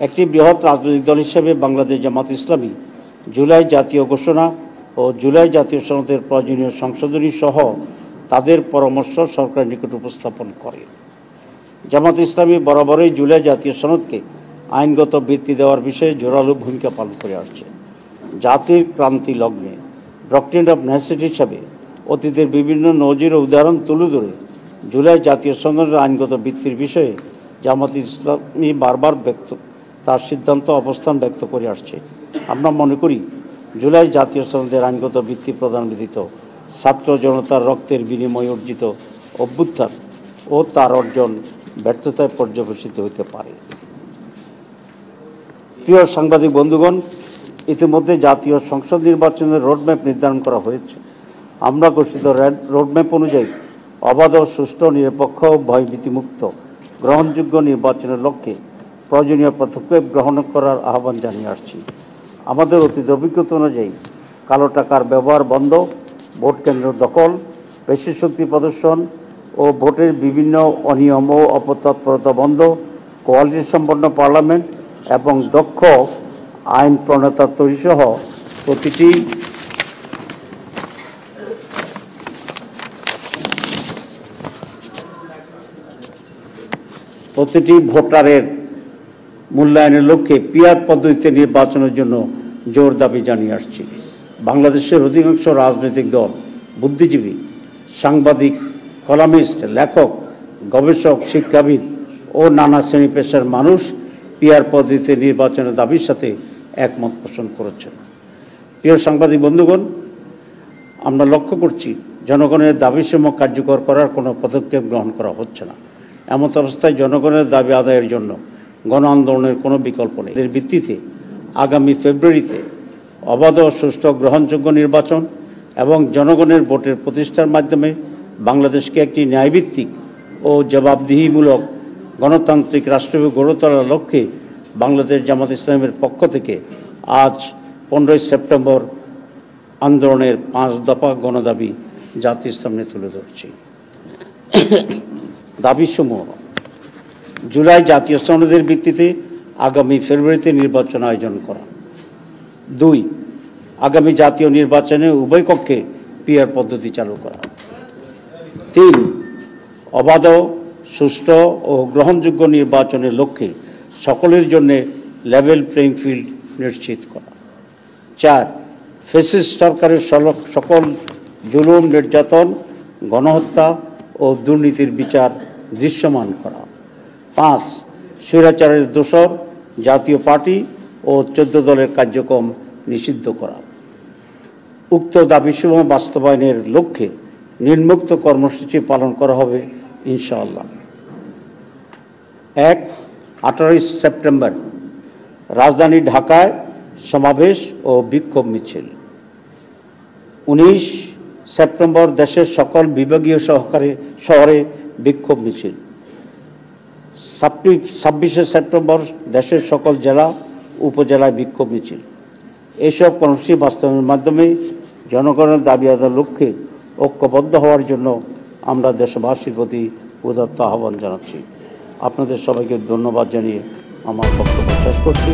একটি বৃহৎ রাজনৈতিক দল হিসেবে বাংলাদেশ জামাত ইসলামী জুলাই জাতীয় ঘোষণা ও জুলাই জাতীয় সনদের প্রয়োজনীয় সংশোধনী সহ তাদের পরামর্শ সরকারের নিকট উপস্থাপন করে। জামাত ইসলামী বরাবরই জুলাই জাতীয় সনদকে আইনগত ভিত্তি দেওয়ার বিষয়ে জোরালো ভূমিকা পালন করে আসছে। জাতির ক্রান্তি লগ্নে ডক্ট্রিন অফ নেসেসিটি হিসাবে অতীতের বিভিন্ন নজির ও উদাহরণ তুলে ধরে জুলাই জাতীয় সনদের আইনগত ভিত্তির বিষয়ে জামাত ইসলামী বারবার তার সিদ্ধান্ত অবস্থান ব্যক্ত করে আসছে। আমরা মনে করি জুলাই জাতীয় সনদের আইনগত ভিত্তি প্রদান ব্যতীত ছাত্র জনতার রক্তের বিনিময়ে অর্জিত অভ্যুত্থান ও তার অর্জন ব্যর্থতায় পর্যবেসিত হতে পারে। প্রিয় সাংবাদিক বন্ধুগণ, ইতিমধ্যে জাতীয় সংসদ নির্বাচনের রোডম্যাপ নির্ধারণ করা হয়েছে। আমরা ঘোষিত রোডম্যাপ অনুযায়ী অবাধ, সুষ্ঠু, নিরপেক্ষ, ভয়ভীতিমুক্ত, গ্রহণযোগ্য নির্বাচনের লক্ষ্যে প্রয়োজনীয় পদক্ষেপ গ্রহণ করার আহ্বান জানিয়ে আসছি। আমাদের অতীত অভিজ্ঞতা অনুযায়ী কালো টাকার ব্যবহার বন্ধ, ভোট কেন্দ্র দখল, পেশি শক্তি প্রদর্শন ও ভোটের বিভিন্ন অনিয়ম ও অপতৎপরতা বন্ধ, কোয়ালিটি সম্পন্ন পার্লামেন্ট এবং দক্ষ আইন প্রণেতা তৈরি সহ প্রতিটি ভোটারের মূল্যায়নের লক্ষ্যে পিআর পদ্ধতিতে নির্বাচনের জন্য জোর দাবি জানিয়ে আসছি। বাংলাদেশের অধিকাংশ রাজনৈতিক দল, বুদ্ধিজীবী, সাংবাদিক, কলামিস্ট, লেখক, গবেষক, শিক্ষাবিদ ও নানা শ্রেণী পেশার মানুষ পিআর পদ্ধতিতে নির্বাচনের দাবির সাথে একমত পোষণ করেছেন। প্রিয় সাংবাদিক বন্ধুগণ, আমরা লক্ষ্য করছি জনগণের দাবিসমূহ কার্যকর করার কোনো পদক্ষেপ গ্রহণ করা হচ্ছে না। এমন অবস্থায় জনগণের দাবি আদায়ের জন্য গণ আন্দোলনের কোনো বিকল্প নেই। এর ভিত্তিতে আগামী ফেব্রুয়ারিতে অবাধ, সুষ্ঠু, গ্রহণযোগ্য নির্বাচন এবং জনগণের ভোটের প্রতিষ্ঠার মাধ্যমে বাংলাদেশকে একটি ন্যায়ভিত্তিক ও জবাবদিহিমূলক গণতান্ত্রিক রাষ্ট্র গড়ে তোলার লক্ষ্যে বাংলাদেশ জামাত ইসলামের পক্ষ থেকে আজ 15 সেপ্টেম্বর আন্দোলনের 5 দফা গণদাবি জাতির সামনে তুলে ধরছি। দাবিসমূহ: জুলাই জাতীয় সনদের ভিত্তিতে আগামী ফেব্রুয়ারিতে নির্বাচন আয়োজন করা। 2, আগামী জাতীয় নির্বাচনে উভয় কক্ষে পিআর পদ্ধতি চালু করা। 3, অবাধ, সুষ্ঠু ও গ্রহণযোগ্য নির্বাচনের লক্ষ্যে সকলের জন্য লেভেল প্লেইং ফিল্ড নিশ্চিত করা। 4, ফ্যাসিস্ট সরকারের সকল জুলুম, নির্যাতন, গণহত্যা ও দুর্নীতির বিচার দৃশ্যমান করা। 5, স্বৈরাচারের দোসর জাতীয় পার্টি ও 14 দলের কার্যক্রম নিষিদ্ধ করা। উক্ত দাবিসমূহ বাস্তবায়নের লক্ষ্যে নিম্নোক্ত কর্মসূচি পালন করা হবে ইনশাআল্লাহ। 1, 18 সেপ্টেম্বর রাজধানী ঢাকায় সমাবেশ ও বিক্ষোভ মিছিল। 19 সেপ্টেম্বর দেশের সকল বিভাগীয় শহরে বিক্ষোভ মিছিল। 26 সেপ্টেম্বর দেশের সকল জেলা উপজেলায় বিক্ষোভ মিছিল। এইসব কর্মসূচি বাস্তবায়নের মাধ্যমে জনগণের দাবি আদায়ের লক্ষ্যে ঐক্যবদ্ধ হওয়ার জন্য আমরা দেশবাসীর প্রতি উদাত্ত আহ্বান জানাচ্ছি। আপনাদের সবাইকে ধন্যবাদ জানিয়ে আমার বক্তব্য শেষ করছি।